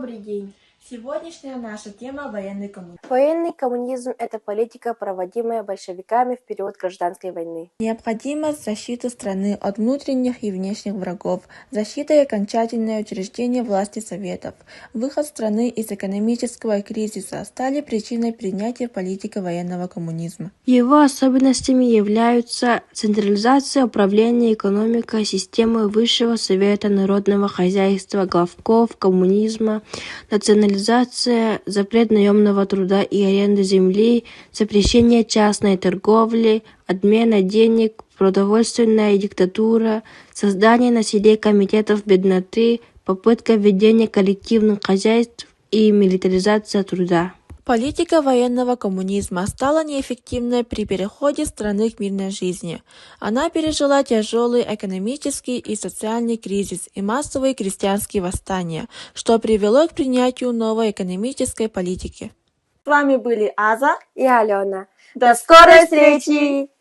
Добрый день! Сегодняшняя наша тема – военный коммунизм. Военный коммунизм – это политика, проводимая большевиками в период гражданской войны. Необходимость защиты страны от внутренних и внешних врагов, защита и окончательное учреждение власти Советов, выход страны из экономического кризиса стали причиной принятия политики военного коммунизма. Его особенностями являются централизация управления экономикой, системы Высшего Совета народного хозяйства, главков коммунизма, национализация, запрет наемного труда и аренды земли, запрещение частной торговли, отмена денег, продовольственная диктатура, создание на селе комитетов бедноты, попытка введения коллективных хозяйств и милитаризация труда. Политика военного коммунизма стала неэффективной при переходе страны к мирной жизни. Она пережила тяжелый экономический и социальный кризис и массовые крестьянские восстания, что привело к принятию новой экономической политики. С вами были Аза и Алена. До скорой встречи!